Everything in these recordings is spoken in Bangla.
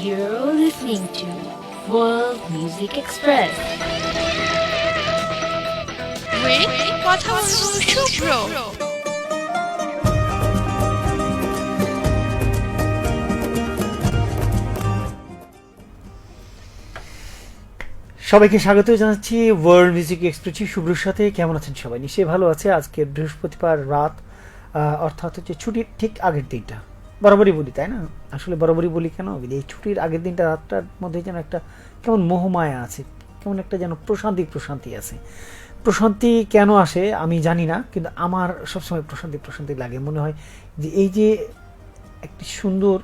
You're listening to World Music Express. with কথা বলবো শুভ্র। সবাইকে স্বাগত জানাচ্ছি ওয়ার্ল্ড মিউজিক এক্সপ্রেস শুভ্রর সাথে। কেমন আছেন সবাই? নিশ্চয়ই ভালো আছে। আজকে বৃহস্পতিবার রাত, অর্থাৎ হচ্ছে ছুটির ঠিক আগের দিনটা। বরাবরই বলি তাই না? আসলে বরাবরই বলি কেন, এই ছুটির আগের দিনটা রাতটার মধ্যে যেন একটা কেমন মোহমায়া আছে, কেমন একটা যেন প্রশান্তি আছে। প্রশান্তি কেন আসে আমি জানি না, কিন্তু আমার সবসময় প্রশান্তি লাগে। মনে হয় যে এই যে একটি সুন্দর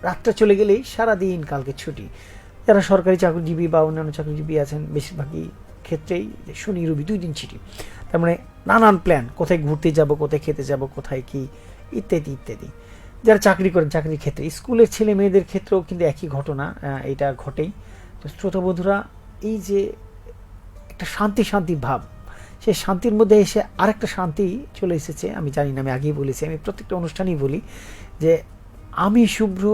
রাতটা চলে গেলেই সারাদিন কালকে ছুটি। যারা সরকারি চাকরিজীবী বা অন্যান্য চাকরিজীবী আছেন, বেশিরভাগই ক্ষেত্রেই শনি রবি 2 দিন ছুটি। তার মানে নানান প্ল্যান, কোথায় ঘুরতে যাব, কোথায় খেতে যাব, কোথায় কি ইত্যাদি ইত্যাদি। যারা চাকরি করেন চাকরির ক্ষেত্রে, স্কুলের ছেলে মেয়েদের ক্ষেত্রেও কিন্তু একই ঘটনা, এটা ঘটেই। তো শ্রোতা বন্ধুরা, এই যে একটা শান্তি ভাব, সেই শান্তির মধ্যে এসে আরেকটা শান্তি চলে এসেছে। আমি জানি না, আমি আগেই বলেছি, আমি প্রত্যেকটা অনুষ্ঠানেই বলি যে আমি শুভ্র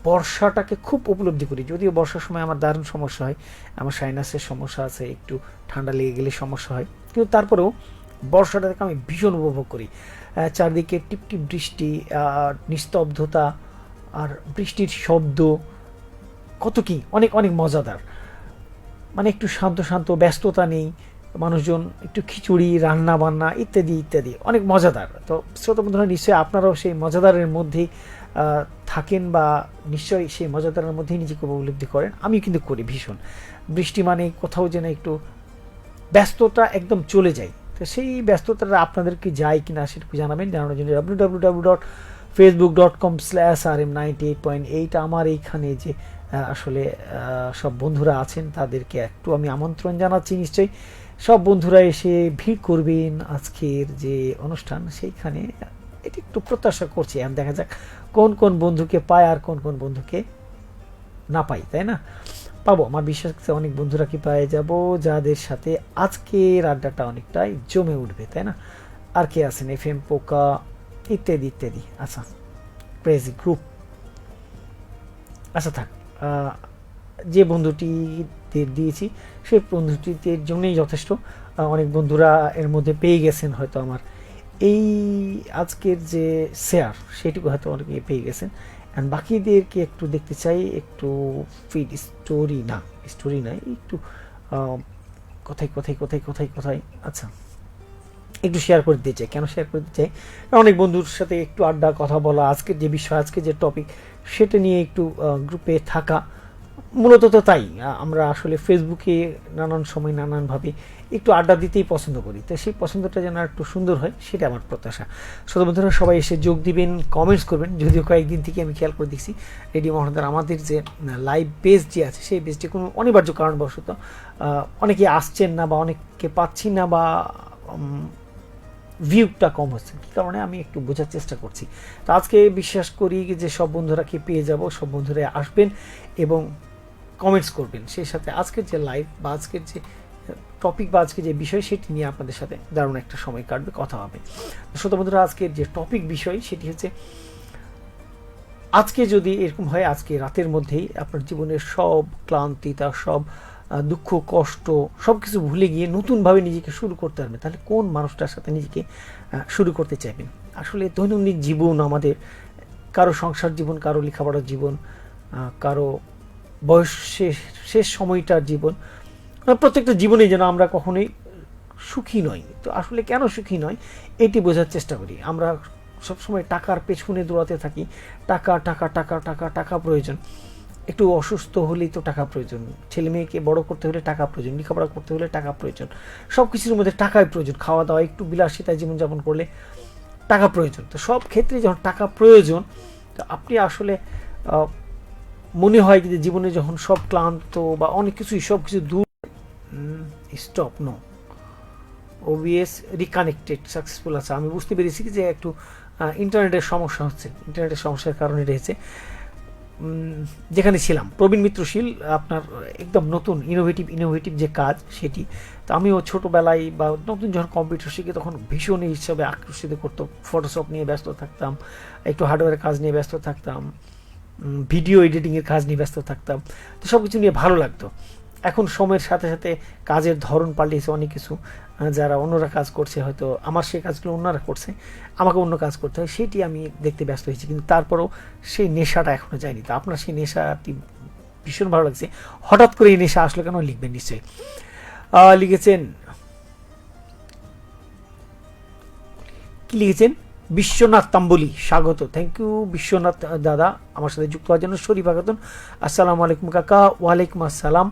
বর্ষাটাকে খুব উপলব্ধি করি। যদিও বর্ষার সময় আমার দারুণ সমস্যা হয়, আমার সাইনাসের সমস্যা আছে, একটু ঠান্ডা লেগে গেলে সমস্যা হয়, কিন্তু তারপরেও বর্ষাটাকে আমি ভীষণ উপভোগ করি। চারদিকে টিপটিপ বৃষ্টি, নিস্তব্ধতা, আর বৃষ্টির শব্দ, কত কি অনেক অনেক মজাদার। মানে একটু শান্ত, ব্যস্ততা নেই, মানুষজন একটু খিচুড়ি, রান্না বান্না ইত্যাদি ইত্যাদি, অনেক মজাদার। তো শ্রোতা বন্ধুরা, নিশ্চয়ই আপনারাও সেই মজাদারের মধ্যেই থাকেন, বা নিশ্চয়ই সেই মজাদারের মধ্যেই নিজেকে উপলব্ধি করেন। আমি কিন্তু করি ভীষণ। বৃষ্টি মানে কোথাও যেন একটু ব্যস্ততা একদম চলে যায়। তো সেই ব্যস্ততাটা আপনাদেরকে যায় কিনা সেটুকু জানাবেন। জানানোর জন্য www.facebook.com/rm98.8 আমার এইখানে যে আসলে সব বন্ধুরা আছেন তাদেরকে একটু আমি আমন্ত্রণ জানাচ্ছি। নিশ্চয়ই সব বন্ধুরা এসে ভিড় করবেন আজকের যে অনুষ্ঠান সেইখানে, এটি একটু প্রত্যাশা করছি। এখন দেখা যাক কোন বন্ধুকে পায় আর কোন বন্ধুকে না পাই, তাই না? পাবো, আমার বিশ্বাস আছে অনেক বন্ধুরা কি পায়ে যাব, যাদের সাথে আজকের আড্ডাটা অনেকটাই জমে উঠবে, তাই না? আর কে আছেন? FM পোকা ইত্যাদি ইত্যাদি। আচ্ছা, ক্রেজি গ্রুপ। আচ্ছা থাক, যে বন্ধুটি দিয়েছি সেই বন্ধুটির জন্যই যথেষ্ট। অনেক বন্ধুরা এর মধ্যে পেয়ে গেছেন হয়তো আমার এই আজকের যে শেয়ার, সেটুকু হয়তো অনেকে পেয়ে গেছেন। অ্যান্ড বাকিদেরকে একটু দেখতে চাই, একটু ফিড স্টোরি নয়, একটু কোথায়। আচ্ছা, একটু শেয়ার করে দিতে চাই। কেন শেয়ার করে দিতে চাই? অনেক বন্ধুর সাথে একটু আড্ডা, কথা বলা, আজকের যে বিষয়, আজকে যে টপিক, সেটা নিয়ে একটু গ্রুপে থাকা। মূলত তো তাই, আমরা আসলে ফেসবুকে নানান সময় নানানভাবে একটু আড্ডা দিতেই পছন্দ করি। তো সেই পছন্দটা যেন একটু সুন্দর হয়, সেটা আমার প্রত্যাশা। শ্রোতা বন্ধুরা, সবাই এসে যোগ দিবেন, কমেন্টস করবেন। যদিও কয়েকদিন থেকে আমি খেয়াল করে দেখছি রেডিও মহানদার আমাদের যে লাইভ পেজ যে আছে, সেই পেজটি কোনো অনিবার্য কারণবশত অনেকে আসছেন না, বা অনেককে পাচ্ছি না, বা ভিউটা কম হচ্ছে। কী কারণে আমি একটু বোঝার চেষ্টা করছি। তো আজকে বিশ্বাস করি যে সব বন্ধুরাকে পেয়ে যাব, সব বন্ধুরা আসবেন এবং কমেন্টস করবেন। সেই সাথে আজকের যে লাইভ বা আজকের যে টপিক বা আজকে যে বিষয়, সেটি নিয়ে আপনাদের সাথে দারুণ একটা সময় কাটবে, কথা হবে। শ্রোতা বন্ধুরা, আজকের যে টপিক বিষয় সেটি হচ্ছে, আজকে যদি এরকম হয়, আজকে রাতের মধ্যেই আপনার জীবনের সব ক্লান্তি, তার সব দুঃখ কষ্ট সব কিছু ভুলে গিয়ে নতুনভাবে নিজেকে শুরু করতে পারবেন, তাহলে কোন মানুষটার সাথে নিজেকে শুরু করতে চাইবেন? আসলে দৈনন্দিন জীবন আমাদের, কারো সংসার জীবন, কারো লেখাপড়ার জীবন, কারো বয়স শেষ সময়টার জীবন, প্রত্যেকটা জীবনে যেন আমরা কখনোই সুখী নই। তো আসলে কেন সুখী নয়, এটি বোঝার চেষ্টা করি। আমরা সবসময় টাকার পেছনে দৌড়াতে থাকি। টাকা প্রয়োজন। একটু অসুস্থ হলেই তো টাকা প্রয়োজন, ছেলে মেয়েকে বড় করতে হলে টাকা প্রয়োজন, লেখাপড়া করতে হলে টাকা প্রয়োজন, সব কিছুর মধ্যে টাকাই প্রয়োজন। খাওয়া দাওয়া, একটু বিলাসিতায় জীবনযাপন করলে টাকা প্রয়োজন। তো সব ক্ষেত্রে যখন টাকা প্রয়োজন, তো আপনি আসলে মনে হয় যে জীবনে যখন সব ক্লান্ত বা অনেক কিছুই, সব কিছু দূর, stop, no, OBS reconnected successful আছে। আমি বুঝতে পেরেছি যে একটু ইন্টারনেটের সমস্যা হচ্ছে, ইন্টারনেটের সমস্যার কারণে রয়েছে। যেখানে ছিলাম, প্রবীণ মিত্রশীল, আপনার একদম নতুন ইনোভেটিভ যে কাজ সেটি। তো আমিও ছোটোবেলায় বা নতুন যখন কম্পিউটার শিখি, তখন ভীষণ এই হিসাবে আকর্ষিত করতো। ফটোশপ নিয়ে ব্যস্ত থাকতাম, একটু হার্ডওয়্যারের কাজ নিয়ে ব্যস্ত থাকতাম, ভিডিও এডিটিংয়ের কাজ নিয়ে ব্যস্ত থাকতাম, তো সব কিছু নিয়ে ভালো লাগতো। এখন সময়ের সাথে সাথে কাজের ধরন পাল্টিয়েছে অনেক কিছু, যারা অন্যরা কাজ করছে হয়তো আমার সেই কাজগুলো অন্যরা করছে, আমাকে অন্য কাজ করতে হয়, সেটি আমি দেখতে ব্যস্ত হয়েছি, কিন্তু তারপরেও সেই নেশাটা এখনও যায়নি। তো আপনার সেই নেশাটি ভীষণ ভালো লাগছে, হঠাৎ করে এই নেশা আসলে কেন লিখবেন নিশ্চয়ই। লিখেছেন কি লিখেছেন বিশ্বনাথ তাম্বলি, স্বাগত, থ্যাংক ইউ বিশ্বনাথ দাদা আমার সাথে যুক্ত হওয়ার জন্য। শরীফা খাতুন আসসালামু আলাইকুম কাকা। ওয়ালাইকুম আসসালাম,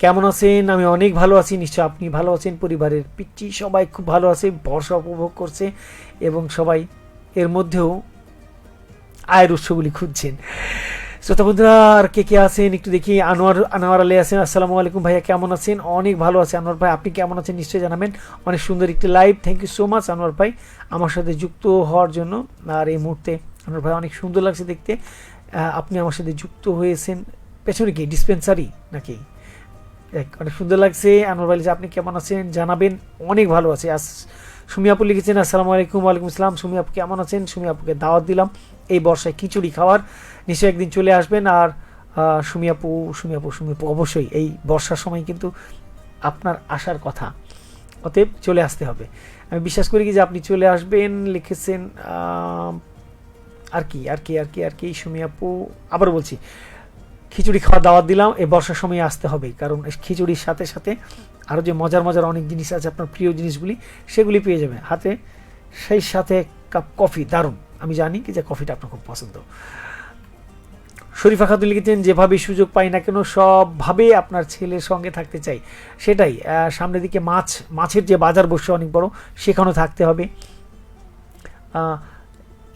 কেমন আছেন? আমি অনেক ভালো আছি, নিশ্চয় আপনি ভালো আছেন, পরিবারের পিচ্চি সবাই খুব ভালো আছে, বর্ষা উপভোগ করছে এবং সবাই এর মধ্যেও আয়ের উৎসগুলি খুঁজছেন। শ্রোতা বন্ধুরা আর কে কে আছেন একটু দেখি। আনোয়ার আলী আছেন, আসসালামু আলাইকুম ভাইয়া, কেমন আছেন? অনেক ভালো আছে আনোয়ার ভাই, আপনি কেমন আছেন নিশ্চয়ই জানাবেন। অনেক সুন্দর একটি live, thank you so much Anwar ভাই আমার সাথে যুক্ত হওয়ার জন্য। আর এই মুহূর্তে আনোয়ার ভাই অনেক সুন্দর লাগছে দেখতে, আপনি আমার সাথে যুক্ত হয়েছেন। পেছনে কি ডিসপেন্সারি নাকি? অনেক সুন্দর লাগছে। আনোয়ার ভাই আপনি কেমন আছেন জানাবেন। অনেক ভালো আছে। সুমি আপু লিখেছেন আসসালামু আলাইকুম। ওয়ালাইকুম আসসালাম। সুমি আপু কেমন আছেন? সুমি আপুকে দাওয়াত দিলাম এই বর্ষায় খিচুড়ি খাওয়ার, নিশ্চয়ই একদিন চলে আসবেন। আর সুমি আপু অবশ্যই এই বর্ষার সময় কিন্তু আপনার আসার কথা, অতএব চলে আসতে হবে। আমি বিশ্বাস করি কি যে আপনি চলে আসবেন। লিখেছেন আর কি সুমি আপু আবার বলছি, খিচুড়ি খাওয়ার দাওয়াত দিলাম, এই বর্ষার সময় আসতে হবে, কারণ খিচুড়ির সাথে সাথে আরও যে মজার অনেক জিনিস আছে, আপনার প্রিয় জিনিসগুলি সেগুলি পেয়ে যাবেন হাতে, সেই সাথে কাপ কফি, দারুণ। আমি জানি কি যে কফিটা আপনার খুব পছন্দ। শরীফা খাতুন লিখেছেন যেভাবে সুযোগ পাই না কেন সবভাবে আপনার ছেলের সঙ্গে থাকতে চাই, সেটাই। সামনের দিকে মাছের যে বাজার বসে অনেক বড়, সেখানেও থাকতে হবে।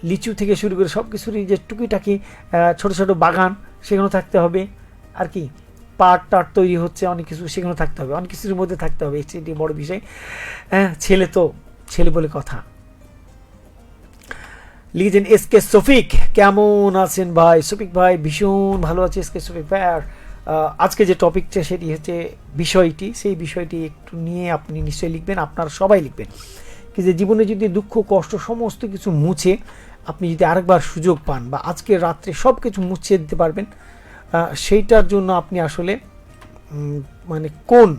লিচু থেকে শুরু করে সব কিছুরই যে টুকিটাকি ছোট ছোট বাগান, সেখানেও থাকতে হবে। আর কি পাট টাট তৈরি হচ্ছে অনেক কিছু, সেখানেও থাকতে হবে, অনেক কিছুর মধ্যে থাকতে হবে, এটি বড় বিষয়। ছেলে বলে কথা। লিখেছেন এসকে শফিক, কেমন আছেন ভাই? শফিক ভাই ভীষণ ভালো আছে এসকে শফিক ভাই। আর আজকে যে টপিকটা সেটি হচ্ছে সেই বিষয়টি একটু নিয়ে আপনি নিশ্চয়ই লিখবেন, আপনারা সবাই লিখবেন কি যে জীবনে যদি দুঃখ কষ্ট সমস্ত কিছু মুছে আপনি যদি আরেকবার সুযোগ পান, বা আজকের রাত্রে সব কিছু মুছে দিতে পারবেন, সেইটার জন্য আপনি আসলে মানে কোন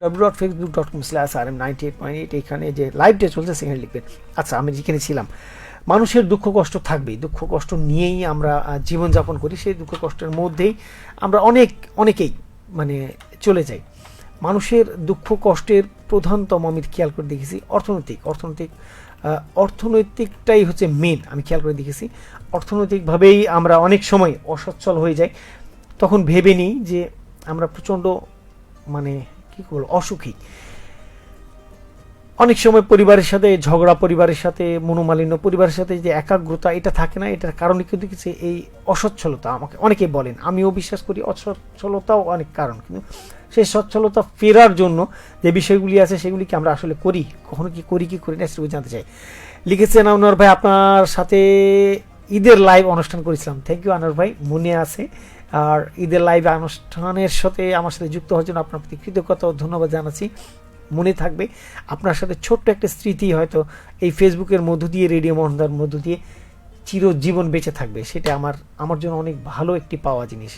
www.facebook.com/rm98.8 এখানে যে লাইভটা চলছে সেখানে লিখবেন। আচ্ছা, আমি যেখানে ছিলাম, মানুষের দুঃখ কষ্ট থাকবেই, দুঃখ কষ্ট নিয়েই আমরা জীবনযাপন করি, সেই দুঃখ কষ্টের মধ্যেই আমরা অনেকেই মানে চলে যাই। মানুষের দুঃখ কষ্টের প্রধানতম আমি খেয়াল করে দেখেছি অর্থনৈতিকটাই হচ্ছে মেন। আমি খেয়াল করে দেখেছি অর্থনৈতিকভাবেই আমরা অনেক সময় অসচ্ছল হয়ে যাই, তখন ভেবে নিই যে আমরা প্রচণ্ড মানে কি বলবো অসুখী। অনেক সময় পরিবারের সাথে ঝগড়া, পরিবারের সাথে মনোমালিন্য, পরিবারের সাথে যে একাগ্রতা এটা থাকে না, এটার কারণে কিন্তু কিছু এই অসচ্ছলতা। আমাকে অনেকেই বলেন, আমিও বিশ্বাস করি অসচ্ছলতাও অনেক কারণ, কিন্তু সেই সচ্ছলতা ফেরার জন্য যে বিষয়গুলি আছে সেগুলিকে আমরা আসলে করি, কখনো কি করি না সেগুলো জানতে চাই। লিখেছেন আনোয়ার ভাই আপনার সাথে ঈদের লাইভ অনুষ্ঠান করেছিলাম, থ্যাংক ইউ আনোয়ার ভাই, মনে আছে। আর ঈদের লাইভ অনুষ্ঠানের সাথে আমার সাথে যুক্ত হওয়ার জন্য আপনার প্রতি কৃতজ্ঞতা ও ধন্যবাদ জানাচ্ছি। মনে থাকবে আপনার সাথে ছোট্ট একটা স্মৃতি হয়তো এই ফেসবুকের মধ্য দিয়ে, রেডিও মহন্দার মধ্য দিয়ে চিরজীবন বেঁচে থাকবে, সেটা আমার জন্য অনেক ভালো একটি পাওয়া জিনিস।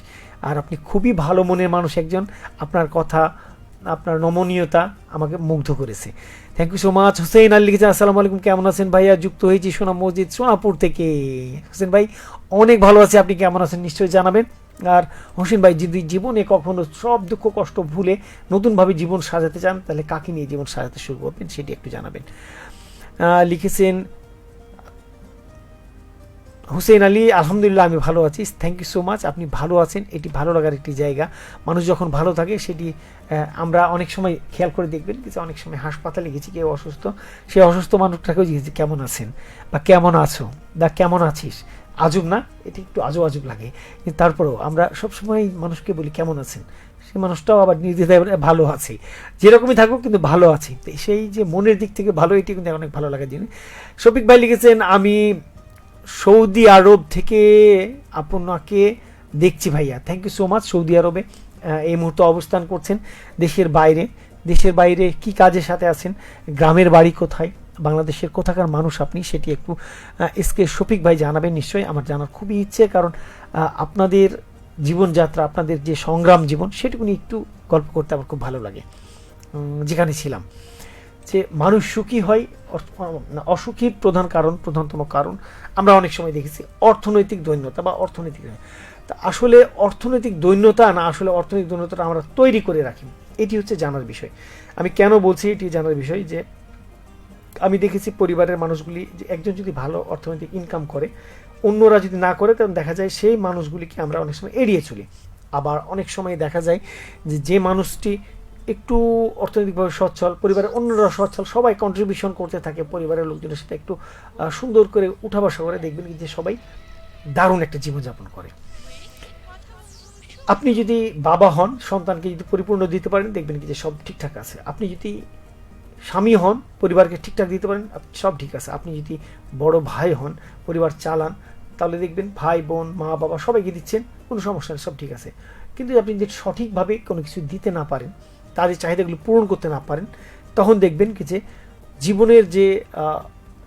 আর আপনি খুবই ভালো মনের মানুষ একজন, আপনার কথা, আপনার নমনীয়তা আমাকে মুগ্ধ করেছে, thank you so much. Hossain Ali লিখেছেন আসসালামু আলাইকুম, কেমন আছেন ভাইয়া? যুক্ত হয়েছি সোনাম মসজিদ সোনাপুর থেকে। হোসেন ভাই অনেক ভালো আছে, আপনি কেমন আছেন নিশ্চয়ই জানাবেন। আর হোসেন ভাই যদি জীবনে কখনো সব দুঃখ কষ্ট ভুলে নতুনভাবে জীবন সাজাতে চান, তাহলে কাকে নিয়ে জীবন সাজাতে শুরু করবেন সেটি একটু জানাবেন। লিখেছেন হুসেন আলী, আলহামদুলিল্লাহ আমি ভালো আছি, থ্যাংক ইউ সো মাচ। আপনি ভালো আছেন, এটি ভালো লাগার একটি জায়গা। মানুষ যখন ভালো থাকে সেটি আমরা অনেক সময় খেয়াল করে দেখবেন কিছু, অনেক সময় হাসপাতালে গেছি, কেউ অসুস্থ, সেই অসুস্থ মানুষটাকেও জিজ্ঞেস কেমন আছেন বা কেমন আছো বা কেমন আছিস, আজব না? এটি একটু আজব লাগে, কিন্তু তারপরেও আমরা সবসময় মানুষকে বলি কেমন আছেন, সেই মানুষটাও আবার নির্দ্বিধায় ভালো আছে, যেরকমই থাকুক কিন্তু ভালো আছে। সেই যে মনের দিক থেকে ভালো, এটি কিন্তু অনেক ভালো লাগার জিনিস। শফিক ভাই লিখেছেন আমি সৌদি আরব থেকে আপনাকে দেখছি ভাইয়া, thank you so much. Saudi আরবে এই মুহূর্তে অবস্থান করছেন, দেশের বাইরে কি কাজের সাথে আছেন, গ্রামের বাড়ি কোথায় বাংলাদেশের কোথাকার মানুষ আপনি, সেটি একটু এসকে শফিক ভাই জানাবেন নিশ্চয়ই। আমার জানার খুবই ইচ্ছে, কারণ আপনাদের জীবনযাত্রা, আপনাদের যে সংগ্রাম জীবন, সেটুকু নিয়ে একটু গল্প করতে আমার খুব ভালো লাগে। যেখানে ছিলাম, যে মানুষ সুখী হয়, অসুখীর প্রধানতম কারণ আমরা অনেক সময় দেখেছি অর্থনৈতিক দৈন্যতা বা অর্থনৈতিক। তা আসলে অর্থনৈতিক দৈন্যতা না, আসলে অর্থনৈতিক দৈন্যতাটা আমরা তৈরি করে রাখি। এটি হচ্ছে জানার বিষয়। আমি কেন বলছি এটি জানার বিষয়, যে আমি দেখেছি পরিবারের মানুষগুলি, যে একজন যদি ভালো অর্থনৈতিক ইনকাম করে, অন্যরা যদি না করে, তখন দেখা যায় সেই মানুষগুলিকে আমরা অনেক সময় এড়িয়ে চলি। আবার অনেক সময় দেখা যায় যে মানুষটি একটু অর্থনৈতিকভাবে সচ্ছল, পরিবারের অন্যরা সচ্ছল, সবাই কন্ট্রিবিউশন করতে থাকে, পরিবারের লোকজনের সাথে একটু সুন্দর করে উঠা বসা করে, দেখবেন যে সবাই দারুণ একটা জীবনযাপন করে। আপনি যদি বাবা হন, সন্তানকে যদি পরিপূর্ণ দিতে পারেন, দেখবেন কি যে সব ঠিকঠাক আছে। আপনি যদি স্বামী হন, পরিবারকে ঠিকঠাক দিতে পারেন, সব ঠিক আছে। আপনি যদি বড় ভাই হন, পরিবার চালান, তাহলে দেখবেন ভাই বোন মা বাবা সবাইকে দিচ্ছেন, কোনো সমস্যা নেই, সব ঠিক আছে। কিন্তু আপনি যদি সঠিকভাবে কোনো কিছু দিতে না পারেন, তাদের চাহিদাগুলো পূরণ করতে না পারেন, তখন দেখবেন কি যে জীবনের যে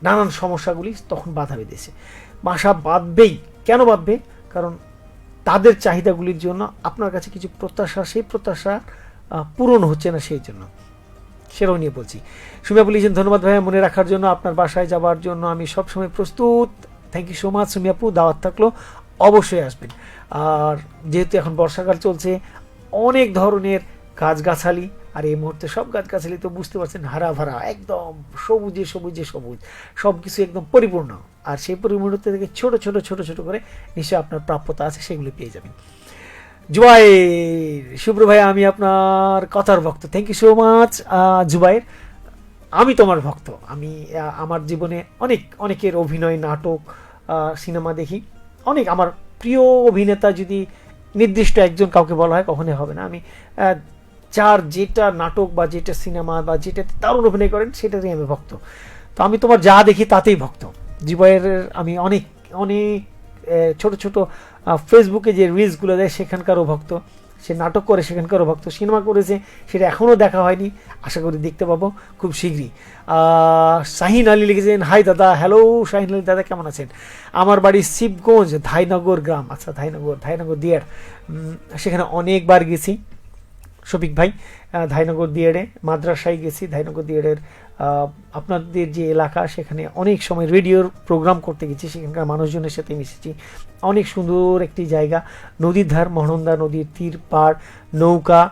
নানান সমস্যাগুলি তখন বাধা বেঁধেছে। বাসা বাঁধবেই। কেন বাঁধবে? কারণ তাদের চাহিদাগুলির জন্য আপনার কাছে কিছু প্রত্যাশা, সেই প্রত্যাশা পূরণ হচ্ছে না, সেই জন্য সেটাও নিয়ে বলছি। সুমিয়া বলেছেন, ধন্যবাদ ভাইয়া মনে রাখার জন্য, আপনার বাসায় যাওয়ার জন্য আমি সবসময় প্রস্তুত। থ্যাংক ইউ সো মাচ সুমিয়াপু, দাওয়াত থাকলো, অবশ্যই আসবেন। আর যেহেতু এখন বর্ষাকাল চলছে, অনেক ধরনের গাছগাছালি, আর এই মুহূর্তে সব গাছগাছালি তো বুঝতে পারছেন হারা ভরা, একদম সবুজে সবুজে সবুজ, সব কিছু একদম পরিপূর্ণ। আর সেই পরিপূর্ণ থেকে ছোট ছোট ছোট ছোট করে নিশ্চয়ই আপনার প্রাপ্যতা আছে, সেগুলি পেয়ে যাবেন। জুবাইর, শুভ্র ভাই আমি আপনার কথার ভক্ত। Thank you so much Zubair, আমি তোমার ভক্ত। আমি আমার জীবনে অনেকের অভিনয়, নাটক, সিনেমা দেখি। অনেক আমার প্রিয় অভিনেতা যদি নির্দিষ্ট একজন কাউকে বলা হয়, কখনোই হবে না। আমি যার যেটা নাটক বা যেটা সিনেমা বা যেটা দারুণ অভিনয় করেন, সেটাতেই আমি ভক্ত। তো আমি তোমার যা দেখি তাতেই ভক্ত। জুবাইয়ের আমি অনেক অনেক ছোট ছোট ফেসবুকে যে রিলসগুলো দেয়, সেখানকারও ভক্ত। সে নাটক করে, সেখানকারও ভক্ত। সিনেমা করেছে, সেটা এখনও দেখা হয়নি, আশা করি দেখতে পাবো খুব শীঘ্রই। শাহিন আলী লিখেছেন, হাই দাদা। হ্যালো শাহিন আলী দাদা, কেমন আছেন? আমার বাড়ি শিবগঞ্জ, ধাইনগর গ্রাম। আচ্ছা, ধাইনগর দিয়ার, সেখানে অনেকবার গেছি শফিক ভাই। ধাইনগর দিয়ারে মাদ্রাসায় গেছি। ধাইনগর দিয়ারের আপনাদের যে এলাকা, সেখানে অনেক সময় রেডিওর প্রোগ্রাম করতে গেছি, সেখানকার মানুষজনের সাথে মিশেছি। অনেক সুন্দর একটি জায়গা, নদীর ধার, মহানন্দা নদীর তীর পার, নৌকা,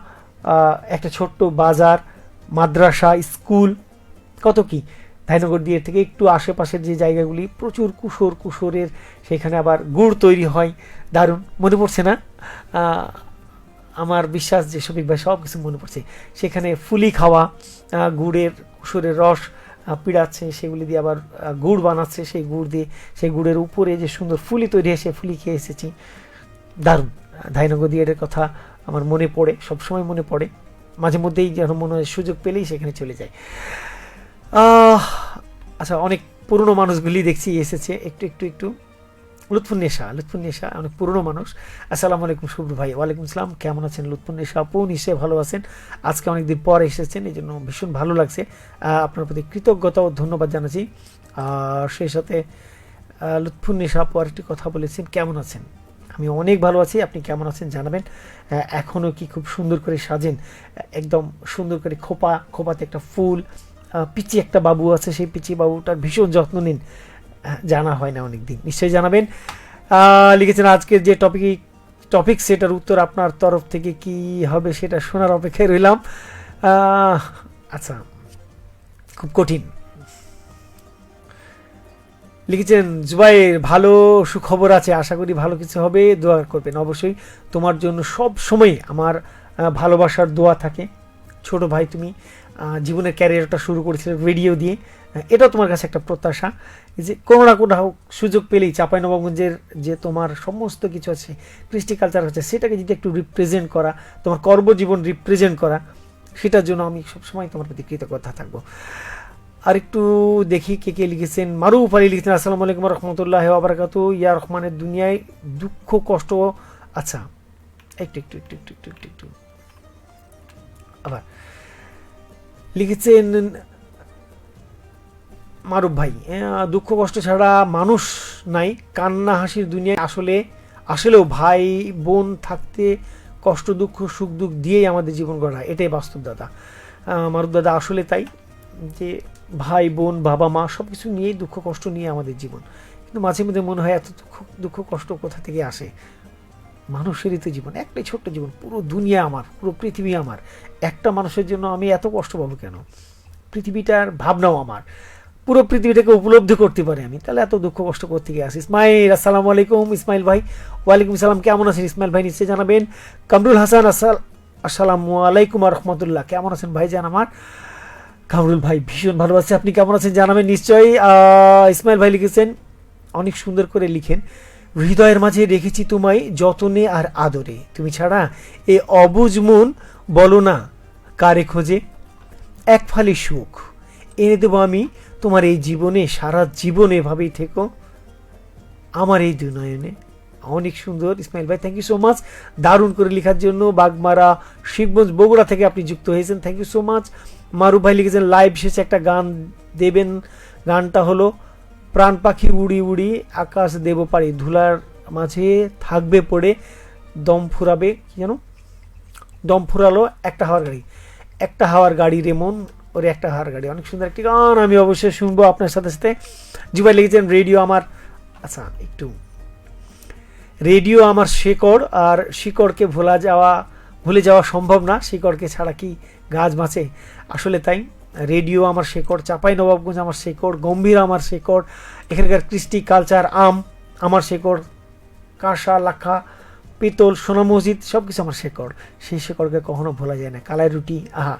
একটা ছোট্ট বাজার, মাদ্রাসা, স্কুল, কত কি। ধাইনগর দিয়ার থেকে একটু আশেপাশের যে জায়গাগুলি, প্রচুর কুশোরের, সেখানে আবার গুড় তৈরি হয়, দারুণ। মনে পড়ছে না? আমার বিশ্বাস যে শফিক ভাই সব কিছু মনে পড়ছে। সেখানে ফুলি খাওয়া, গুড়ের কুশোরের রস পিড়াচ্ছে, সেগুলি দিয়ে আবার গুড় বানাচ্ছে, সেই গুড় দিয়ে, সেই গুড়ের উপরে যে সুন্দর ফুলি তৈরি হয়, সেই ফুলি খেয়ে এসেছি, দারুণ। ধাইনগর দিয়ারের কথা আমার মনে পড়ে, সবসময় মনে পড়ে, মাঝে মধ্যেই যেন মনে হয় সুযোগ পেলেই সেখানে চলে যায়। আচ্ছা, অনেক পুরনো মানুষগুলি দেখছি এসেছে, একটু লুৎফুন্নেসা অনেক পুরনো মানুষ। আসসালামু আলাইকুম শুভ্র ভাই। ওয়ালাইকুম আসসালাম, কেমন আছেন লুৎফুন্নেসা আপু? নিশ্চয়ই ভালো আছেন। আজকে অনেকদিন পর এসেছেন, এই জন্য ভীষণ ভালো লাগছে। আপনার প্রতি কৃতজ্ঞতা ও ধন্যবাদ জানাচ্ছি। আর সেই সাথে লুৎফুন্নেসা আপু আরেকটি কথা বলেছেন, কেমন আছেন? আমি অনেক ভালো আছি, আপনি কেমন আছেন জানাবেন। এখনও কি খুব সুন্দর করে সাজেন, একদম সুন্দর করে খোপাতে একটা ফুল, পিচি একটা বাবু আছে, সেই পিচি বাবুটার ভীষণ যত্ন নিন, জানা হয় না অনেকদিন, নিশ্চয়ই জানাবেন। লিখেছেন, আজকের যে টপিক সেটার উত্তর আপনার তরফ থেকে কি হবে সেটা শোনার অপেক্ষায় রইলাম। আচ্ছা, খুব কঠিন। লিখেছেন জুবাইর, ভালো সুখবর আছে, আশা করি ভালো কিছু হবে, দোয়া করবেন। অবশ্যই তোমার জন্য সব সময় আমার ভালোবাসার দোয়া থাকে। ছোট ভাই, তুমি জীবনের ক্যারিয়ারটা শুরু করেছিলে রেডিও দিয়ে, এটাও তোমার কাছে একটা প্রত্যাশা যে কোনো না কোনো সুযোগ পেলেই চাঁপাইনবাবগঞ্জের যে তোমার সমস্ত কিছু আছে, কৃষ্টি কালচার আছে, সেটাকে যদি একটু রিপ্রেজেন্ট করা, তোমার কর্মজীবন রিপ্রেজেন্ট করা, সেটার জন্য আমি সবসময় তোমার প্রতি কৃতজ্ঞতা থাকবো। আর একটু দেখি কে লিখেছেন। মারুফ আলী লিখেছেন, আসসালামু আলাইকুম রহমতুল্লাহ ওয়া বারাকাতু। ইয়া রহমানের দুনিয়ায় দুঃখ কষ্ট। আচ্ছা, একটু আবার লিখেছেন, মারুফ ভাই, দুঃখ কষ্ট ছাড়া মানুষ নাই, কান্না হাসির দুনিয়ায় আসলেও ভাই বোন থাকতে কষ্ট দুঃখ সুখ দুঃখ দিয়েই আমাদের জীবন গড়া, এটাই বাস্তব দাদা। মারুফ দাদা আসলে তাই, যে ভাই বোন বাবা মা সব কিছু নিয়েই দুঃখ কষ্ট নিয়ে আমাদের জীবন। কিন্তু মাঝে মধ্যে মনে হয় এত দুঃখ কষ্ট কোথা থেকে আসে? মানুষেরই তো জীবন, একটাই ছোট্ট জীবন, পুরো দুনিয়া আমার, পুরো পৃথিবী আমার, একটা মানুষের জন্য আমি এত কষ্ট পাবো কেন? পৃথিবীটার ভাবনাও আমার, পুরো পৃথিবীটাকে উপলব্ধি করতে পারি আমি, তাহলে এত দুঃখ কষ্ট করতে গিয়ে আসি। ইসমাইল, আসসালামু আলাইকুম ইসমাইল ভাই। ওয়ালাইকুম সালাম, কেমন আছেন ইসমাইল ভাই? নিশ্চয়ই জানাবেন। কামরুল হাসান, আসসালামু আলাইকুম রহমতুল্লাহ, কেমন আছেন ভাই? জান আমার কামরুল ভাই ভীষণ ভালো আছে, আপনি কেমন আছেন জানাবেন নিশ্চয়ই। ইসমাইল ভাই লিখেছেন, অনেক সুন্দর করে লিখেন, হৃদয়ের মাঝে রেখেছি তোমায় যতনে আর আদরে, তুমি ছাড়া এ অবুঝ মন বলো না কারে খোঁজে, এক ফালি সুখ এনে দেবো আমি তোমার এই জীবনে, সারা জীবন এভাবেই থেকো আমার এই দুনয়নে। অনেক সুন্দর ইসমাইল ভাই, থ্যাংক ইউ সো মাচ দারুণ করে লেখার জন্য। বাগমারা শিবগঞ্জ বগুড়া থেকে আপনি যুক্ত হয়েছেন, থ্যাংক ইউ সো মাচ। মারুফ ভাই লিখেছেন, লাইভ শেষে একটা গান দেবেন, গানটা হলো প্রাণ পাখি উড়ি উড়ি আকাশ দেব পারি, ধুলার মাঝে থাকবে পড়ে দম ফুরাবে, কি যেন দম ফুরালো একটা হাওয়ার গাড়ি রে মন ওরে একটা হাওয়ার গাড়ি। অনেক সুন্দর একটি গান, আমি অবশ্যই শুনবো আপনার সাথে সাথে। জুবাই লিখেছেন, রেডিও আমার, আচ্ছা একটু, রেডিও আমার শেকড়, আর শিকড়কে ভুলে যাওয়া সম্ভব না, শিকড়কে ছাড়া কি গাছ বাঁচে? আসলে তাই, রেডিও আমার শেকড়, চাপাই নবাবগঞ্জ আমার শেকড়, গম্ভীর আমার শেকড়, এখানকার কৃষ্টি কালচার আমার শেকড়, কাঁসা লাখা পিতল সোনা মসজিদ সব কিছু আমার শেকড়, সেই শেকড়কে কখনো ভোলা যায় না। কালাই রুটি, আহা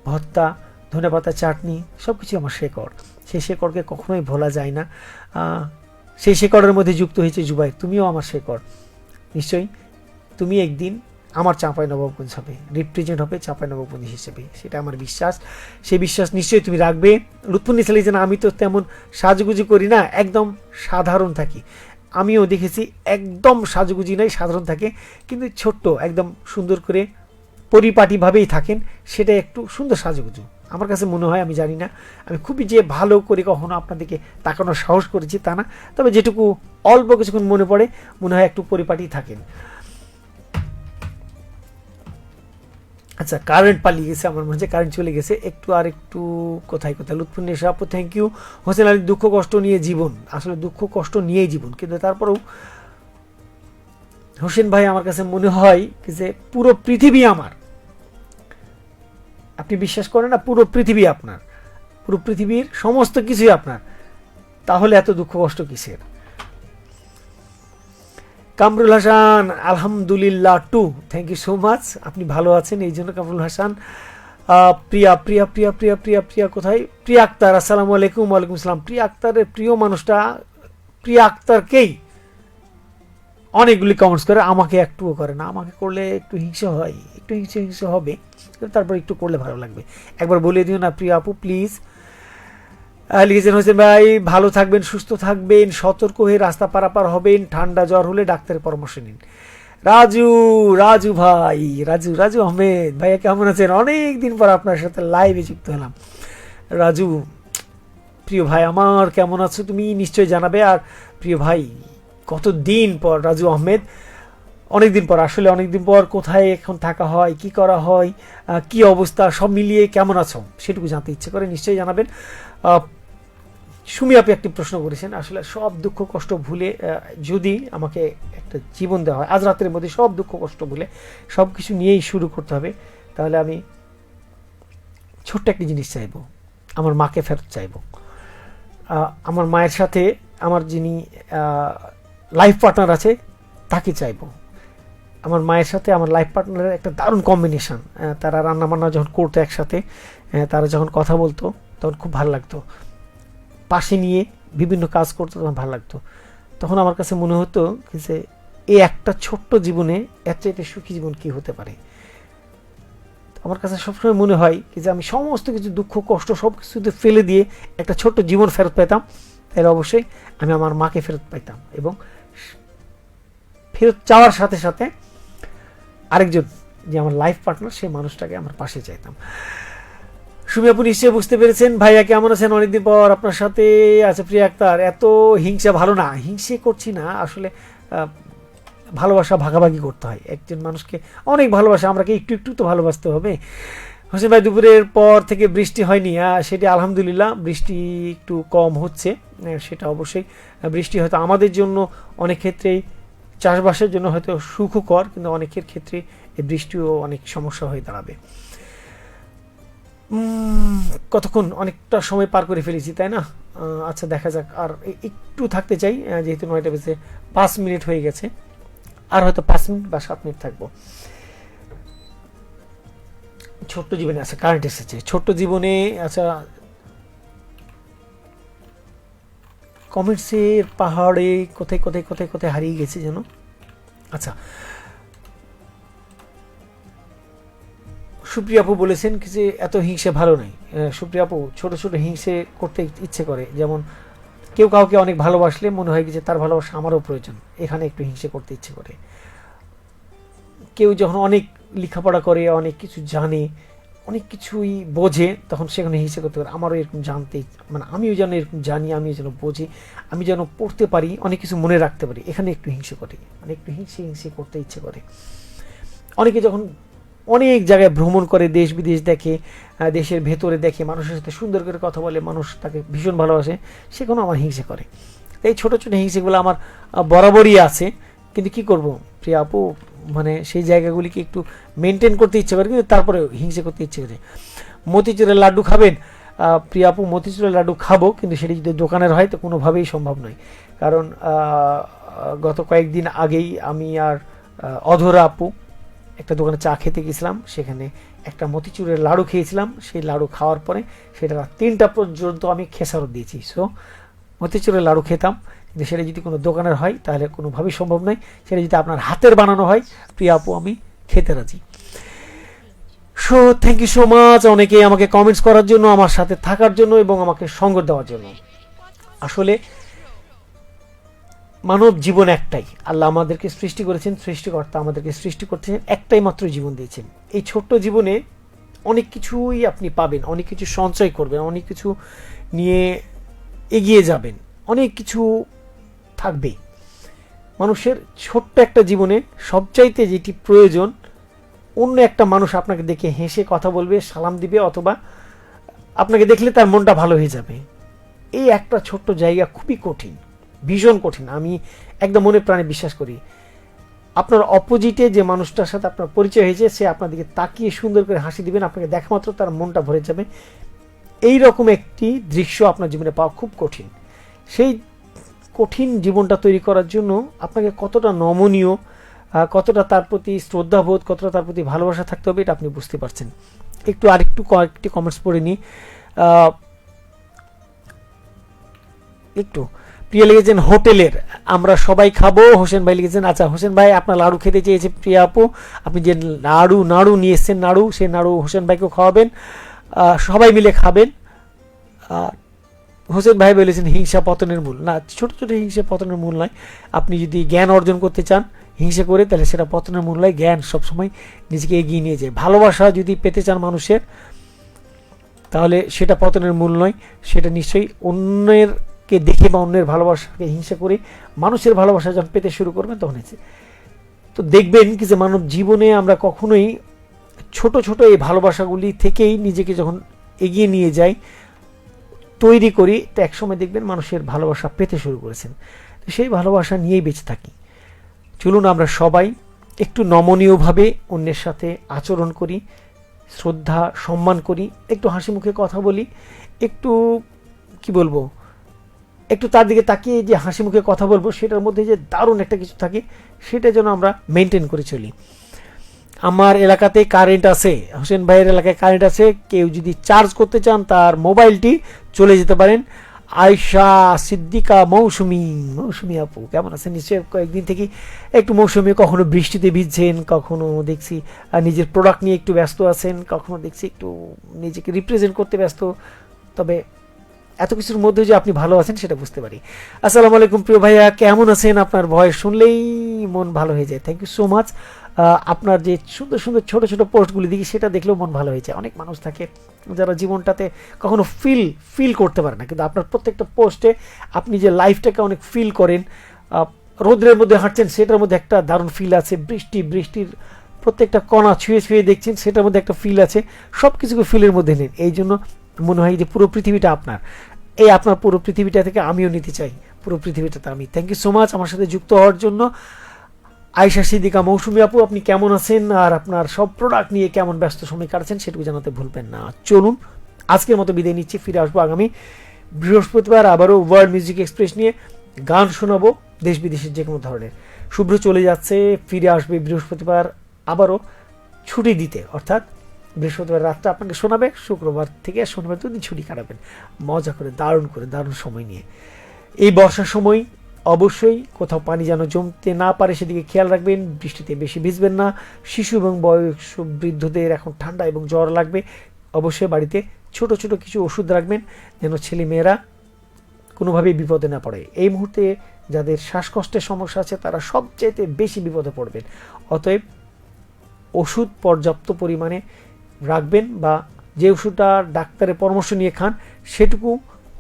ভর্তা, ধনেপাতা চাটনি সব কিছু আমার শেকড়, সেই শেকড়কে কখনোই ভোলা যায় না। সেই শেকড়ের মধ্যে যুক্ত হয়েছে জুবাই, তুমিও আমার শেকড়, নিশ্চয়ই তুমি একদিন আমার চাঁপাইনবাবগঞ্জ হবে, রিপ্রেজেন্ট হবে চাঁপাইনবাবগঞ্জ হিসেবে, সেটা আমার বিশ্বাস। সেই বিশ্বাস নিশ্চয়ই তুমি রাখবে। লুৎফুন্নিসা লিখেছেন, আমি তো তেমন সাজুগুজি করি না, একদম সাধারণ থাকি। আমিও দেখেছি একদম সাজুগুজি নাই, সাধারণ থাকে, কিন্তু ছোট্ট একদম সুন্দর করে পরিপাটিভাবেই থাকেন, সেটা একটু সুন্দর সাজুগুজু আমার কাছে মনে হয়। আমি জানি না আমি খুবই যে ভালো করে কখনো আপনাদেরকে তাকানোর সাহস করেছি তা না, তবে যেটুকু অল্প কিছুক্ষণ মনে পড়ে মনে হয় একটু পরিপাটি থাকেন। আচ্ছা, কারেন্ট পালিয়ে গেছে আমার মনে হচ্ছে, কারেন্ট চলে গেছে একটু, আর একটু কোথায় লুৎফুন্নেসা আপু, থ্যাংক ইউ। হোসেন আলী, দুঃখ কষ্ট নিয়ে জীবন, আসলে দুঃখ কষ্ট নিয়েই জীবন, কিন্তু তারপরেও হোসেন ভাই আমার কাছে মনে হয় যে পুরো পৃথিবী আমার, আপনি বিশ্বাস করেন না, পুরো পৃথিবী আপনার, পুরো পৃথিবীর সমস্ত কিছুই আপনার, তাহলে এত দুঃখ কষ্ট কিসের? কামরুল হাসান, আলহামদুলিল্লাহ too, thank you so much, আপনি ভালো আছেন এই জন্য কামরুল হাসান। প্রিয়া প্রিয়া প্রিয়া প্রিয়া প্রিয়া প্রিয়া কোথায়? প্রিয়া আক্তার, আসসালামু আলাইকুম। ওয়ালাইকুম আসসালাম। প্রিয়া আক্তারের প্রিয় মানুষটা প্রিয়া আক্তারকেই অনেকগুলি কমেন্টস করে, আমাকে একটুও করে না, আমাকে করলে একটু হিংসা হয়, একটু হিংসা হবে, তারপর একটু করলে ভালো লাগবে, একবার বলে দিও না প্রিয়া আপু প্লিজ। লিখেছেন হোসেন ভাই, ভালো থাকবেন, সুস্থ থাকবেন, সতর্ক হয়ে রাস্তা পারাপার হবেন, ঠান্ডা জ্বর হলে ডাক্তারের পরামর্শ নিন। রাজু ভাই, রাজু আহমেদ ভাইয়া কেমন আছেন? অনেক দিন পর আপনার সাথে লাইভে যুক্ত হলাম। রাজু প্রিয় ভাই আমার, কেমন আছো তুমি? নিশ্চয়ই জানাবে। আর প্রিয় ভাই, কতদিন পর রাজু আহমেদ, অনেকদিন পর, আসলে অনেকদিন পর, কোথায় এখন থাকা হয়, কি করা হয়, কি অবস্থা, সব মিলিয়ে কেমন আছো সেটুকু জানতে ইচ্ছে করে, নিশ্চয়ই জানাবেন। সুমি আপনি একটি প্রশ্ন করেছেন, আসলে সব দুঃখ কষ্ট ভুলে যদি আমাকে একটা জীবন দেওয়া হয় আজ রাতের মধ্যে, সব দুঃখ কষ্ট ভুলে সব কিছু নিয়েই শুরু করতে হবে, তাহলে আমি ছোট্ট একটি জিনিস চাইব, আমার মাকে ফেরত চাইব। আমার মায়ের সাথে আমার যিনি লাইফ পার্টনার আছে তাকে চাইব। আমার মায়ের সাথে আমার লাইফ পার্টনারের একটা দারুণ কম্বিনেশন, তারা রান্নাবান্না যখন করতো একসাথে, তারা যখন কথা বলতো তখন খুব ভালো লাগতো, পাশে নিয়ে বিভিন্ন কাজ করতো তখন ভালো লাগতো। তখন আমার কাছে মনে হতো যে এই একটা ছোট্ট জীবনে এর চাইতে সুখী জীবন কি হতে পারে। আমার কাছে সবসময় মনে হয় যে আমি সমস্ত কিছু দুঃখ কষ্ট সব কিছুতে ফেলে দিয়ে একটা ছোট্ট জীবন ফেরত পেতাম, তাহলে অবশ্যই আমি আমার মাকে ফেরত পাইতাম, এবং ফেরত চাওয়ার সাথে সাথে আরেকজন যে আমার লাইফ পার্টনার, সেই মানুষটাকে আমার পাশে চাইতাম। সুমি আপু নিশ্চয়ই বুঝতে পেরেছেন। ভাইয়া কেমন আছেন? অনেকদিন পর আপনার সাথে আছে। প্রিয়া আক্তার, এত হিংসা ভালো না। হিংসে করছি না আসলে, ভালোবাসা ভাগাভাগি করতে হয়। একজন মানুষকে অনেক ভালোবাসা, আমরাকে একটু একটু তো ভালোবাসতে হবে। হোসেন ভাই, দুপুরের পর থেকে বৃষ্টি হয়নি? সেটি আলহামদুলিল্লাহ, বৃষ্টি একটু কম হচ্ছে। সেটা অবশ্যই, বৃষ্টি হয়তো আমাদের জন্য অনেক ক্ষেত্রেই চাষবাসের জন্য হয়তো সুখকর, কিন্তু অনেকের ক্ষেত্রে এই বৃষ্টিও অনেক সমস্যা হয়ে দাঁড়াবে। কতক্ষণ, অনেকটা সময় পার করে ফেলেছি তাই না? আচ্ছা, দেখা যাক। আর একটু থাকতে চাই, যেহেতু 9টা বেজে 5 মিনিট হয়ে গেছে, আর হয়তো 5 মিনিট বা 7 মিনিট থাকবো। ছোট্ট জীবনে, আচ্ছা কারেন্ট এসেছে। ছোট্ট জীবনে, আচ্ছা কমেন্টসের পাহাড়ে কোথায় কোথায় কোথায় কোথায় হারিয়ে গেছে যেন। আচ্ছা, সুপ্রিয়া আপু বলেছেন যে এত হিংসে ভালো নাই। সুপ্রিয়া আপু, ছোট ছোট হিংসে করতে ইচ্ছে করে। যেমন কেউ কাউকে অনেক ভালোবাসলে মনে হয় যে তার ভালোবাসা আমারও প্রয়োজন, এখানে একটু হিংসে করতে ইচ্ছে করে। কেউ যখন অনেক লেখাপড়া করে, অনেক কিছু জানে, অনেক কিছুই বোঝে, তখন সেখানে হিংসে করতে পারে। আমারও এরকম জানতে, মানে আমিও যেন এরকম জানি, আমিও যেন বুঝি, আমি যেন পড়তে পারি, অনেক কিছু মনে রাখতে পারি। এখানে একটু হিংসে করে, মানে একটু হিংসে হিংসে করতে ইচ্ছে করে। অনেকে যখন অনেক জায়গায় ভ্রমণ করে, দেশ বিদেশ দেখে, দেশের ভেতরে দেখে, মানুষের সাথে সুন্দর করে কথা বলে, মানুষ তাকে ভীষণ ভালোবাসে, সেখানেও আমার হিংসে করে। এই ছোটো ছোটো হিংসেগুলো আমার বরাবরই আছে। কিন্তু কি করব প্রিয়া আপু, মানে সেই জায়গাগুলিকে একটু মেনটেন করতে ইচ্ছে করে, কিন্তু তারপরে হিংসে করতে ইচ্ছে করে। মতিচুরের লাড্ডু খাবেন? প্রিয়া আপু, মতিচুরের লাড্ডু খাবো, কিন্তু সেটি যদি দোকানের হয় তো কোনোভাবেই সম্ভব নয়। কারণ গত কয়েকদিন আগেই আমি আর অধরা আপু একটা দোকানে চা খেতে গেছিলাম, সেখানে একটা মতিচুরের লাড়ু খেয়েছিলাম। সেই লাড়ু খাওয়ার পরে সেটা 3টা পর্যন্ত আমি খেসারত দিয়েছি। সো মতিচুরের লাড়ু খেতাম, কিন্তু সেটা যদি কোনো দোকানের হয় তাহলে কোনোভাবেই সম্ভব নয়। সেটা যদি আপনার হাতের বানানো হয়, প্রিয়া আপু, আমি খেতে রাজি। So thank you so much অনেকে আমাকে কমেন্টস করার জন্য, আমার সাথে থাকার জন্য এবং আমাকে সঙ্গ দেওয়ার জন্য। আসলে মানব জীবন একটাই, আল্লাহ আমাদেরকে সৃষ্টি করেছেন, সৃষ্টিকর্তা আমাদেরকে সৃষ্টি করছেন, একটাই মাত্র জীবন দিয়েছেন। এই ছোট্ট জীবনে অনেক কিছুই আপনি পাবেন, অনেক কিছু সঞ্চয় করবেন, অনেক কিছু নিয়ে এগিয়ে যাবেন, অনেক কিছু থাকবে। মানুষের ছোট্ট একটা জীবনে সবচাইতে যেটি প্রয়োজন, অন্য একটা মানুষ আপনাকে দেখে হেসে কথা বলবে, সালাম দিবে, অথবা আপনাকে দেখলে তার মনটা ভালো হয়ে যাবে। এই একটা ছোট্ট জায়গা খুবই কঠিন, ভীষণ কঠিন। আমি একদম মনে প্রাণে বিশ্বাস করি, আপনার অপোজিটে যে মানুষটার সাথে আপনার পরিচয় হয়েছে, সে আপনার দিকে তাকিয়ে সুন্দর করে হাসি দিবেন, আপনাকে দেখা মাত্র তার মনটা ভরে যাবে। এই রকম একটি দৃশ্য আপনার জীবনে পাওয়া খুব কঠিন। সেই কঠিন জীবনটা তৈরি করার জন্য আপনাকে কতটা নমনীয়, কতটা তার প্রতি শ্রদ্ধাবোধ, কতটা তার প্রতি ভালোবাসা থাকতে হবে, এটা আপনি বুঝতে পারছেন। একটু আরেকটু কয়েকটি কমেন্টস পড়ে নিই। একটু প্রিয়া লিখেছেন হোটেলের, আমরা সবাই খাবো। হোসেন ভাই লিখেছেন, আচ্ছা হোসেন ভাই আপনার লাড়ু খেতে চেয়েছে প্রিয়া আপু, আপনি যে নাড়ু নিয়ে এসছেন, সেই নাড়ু হোসেন ভাইকেও খাওয়াবেন, সবাই মিলে খাবেন। হোসেন ভাই বলেছেন হিংসা পতনের মূল। না, ছোট ছোট হিংসা পতনের মূল নয়। আপনি যদি জ্ঞান অর্জন করতে চান হিংসা করে, তাহলে সেটা পতনের মূল নয়। জ্ঞান সবসময় নিজেকে এগিয়ে নিয়ে যায়। ভালোবাসা যদি পেতে চান মানুষের, তাহলে সেটা পতনের মূল নয়। সেটা নিশ্চয়ই অন্যেরকে দেখে বা অন্যের ভালোবাসাকে হিংসা করে মানুষের ভালোবাসা যখন পেতে শুরু করবেন, তখন তো দেখবেন কি যে মানব জীবনে আমরা কখনোই ছোট ছোট এই ভালোবাসাগুলি থেকেই নিজেকে যখন এগিয়ে নিয়ে যাই, তৈরি করি, তো একসময় দেখবেন মানুষের ভালোবাসা পেতে শুরু করেছেন। তো সেই ভালোবাসা নিয়েই বেঁচে থাকি। চলুন আমরা সবাই একটু নমনীয়ভাবে অন্যের সাথে আচরণ করি, শ্রদ্ধা সম্মান করি, একটু হাসি মুখে কথা বলি, একটু কি বলবো, একটু তার দিকে তাকিয়ে যে হাসি মুখে কথা বলবো, সেটার মধ্যে যে দারুণ একটা কিছু থাকে, সেটা যেন আমরা মেনটেন করে চলি। আমার এলাকাতে কারেন্ট আছে, হোসেন ভাইয়ের এলাকায় কারেন্ট আছে। কেউ যদি চার্জ করতে চান তার মোবাইলটি চলে যেতে পারেন। আয়শা সিদ্দিকা মৌসুমি আপু কেমন আছেন? নিশ্চয়ই কয়েকদিন থেকে একটু মৌসুমি, কখনো বৃষ্টিতে ভিজছেন, কখনো দেখছি নিজের প্রোডাক্ট নিয়ে একটু ব্যস্ত আছেন, কখনো দেখছি একটু নিজেকে রিপ্রেজেন্ট করতে ব্যস্ত। তবে এত কিছুর মধ্যে যে আপনি ভালো আছেন সেটা বুঝতে পারি। আসসালামু আলাইকুম প্রিয় ভাইয়া, কেমন আছেন? আপনার ভয়েস শুনলেই মন ভালো হয়ে যায়। Thank you so much. আপনার যে সুন্দর সুন্দর ছোট ছোট পোস্টগুলি দেখি, সেটা দেখলেও মন ভালো হয়ে যায়। অনেক মানুষ থাকে যারা জীবনটাতে কখনো ফিল করতে পারে না, কিন্তু আপনার প্রত্যেকটা পোস্টে আপনি যে লাইফটাকে অনেক ফিল করেন। রোদ্রের মধ্যে হাঁটছেন, সেটার মধ্যে একটা দারুণ ফিল আছে। বৃষ্টির প্রত্যেকটা কণা ছুঁয়ে ছুঁয়ে দেখছেন, সেটার মধ্যে একটা ফিল আছে। সব কিছুকে ফিলের মধ্যে নেন। এই জন্য মনে হয় যে পুরো পৃথিবীটা আপনার। এই আপনার পুরো পৃথিবীটা থেকে আমিও নিতে চাই, পুরো পৃথিবীটাতে আমি। থ্যাংক ইউ সো মাচ আমার সাথে যুক্ত হওয়ার জন্য। আয়েশা সিদ্দিকা মৌসুমী আপু, আপনি কেমন আছেন আর আপনার সব প্রোডাক্ট নিয়ে কেমন ব্যস্ত সময় কাটাচ্ছেন সেটুকু জানাতে ভুলবেন না। চলুন আজকের মতো বিদায় নিচ্ছি, ফিরে আসবো আগামী বৃহস্পতিবার আবারও ওয়ার্ল্ড মিউজিক এক্সপ্রেস নিয়ে গান শোনাবো দেশ বিদেশের যে কোনো ধরনের। শুভ্র চলে যাচ্ছে, ফিরে আসবে বৃহস্পতিবার আবারও ছুটি দিতে, অর্থাৎ বৃহস্পতিবার রাতটা আপনাকে শোনাবে, শুক্রবার থেকে শনিবার 2 দিন ছুটি কাটাবেন মজা করে, দারুণ সময় নিয়ে। এই বর্ষার সময় অবশ্যই কোথাও পানি যেন জমতে না পারে সেদিকে খেয়াল রাখবেন। বৃষ্টিতে বেশি ভিজবেন না। শিশু এবং বয়স্ক বৃদ্ধদের এখন ঠান্ডা এবং জ্বর লাগবে। অবশ্যই বাড়িতে ছোট ছোট কিছু ওষুধ রাখবেন যেন ছেলেমেয়েরা কোনোভাবেই বিপদে না পড়ে। এই মুহূর্তে যাদের শ্বাসকষ্টের সমস্যা আছে তারা সবচাইতে বেশি বিপদে পড়বেন। অতএব ওষুধ পর্যাপ্ত পরিমাণে রাখবেন, বা যে ওষুধটা ডাক্তারের পরামর্শ নিয়ে খান সেটুকু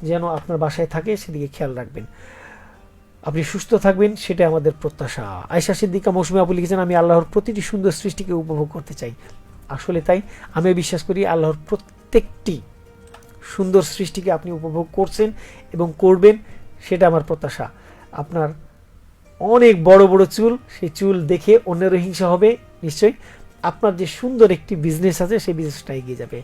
যেন আপনার বাসায় থাকে, সেদিকে খেয়াল রাখবেন। আপনি সুস্থ থাকবেন, সেটা আমাদের প্রত্যাশা। আয়েশা সিদ্দিকা মৌসুমী আপু লিখেছেন, আমি আল্লাহর প্রতিটি সুন্দর সৃষ্টিকে উপভোগ করতে চাই। আসলে তাই, আমিও বিশ্বাস করি আল্লাহর প্রত্যেকটি সুন্দর সৃষ্টিকে আপনি উপভোগ করছেন এবং করবেন, সেটা আমার প্রত্যাশা। আপনার অনেক বড় বড় চুল, সেই চুল দেখে অন্যেরও হিংসা হবে নিশ্চয়ই। আপনার যে সুন্দর একটি বিজনেস আছে সেই বিজনেসটা এগিয়ে যাবে।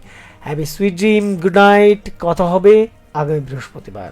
Have a sweet dream, good night. কথা হবে আগামী বৃহস্পতিবার।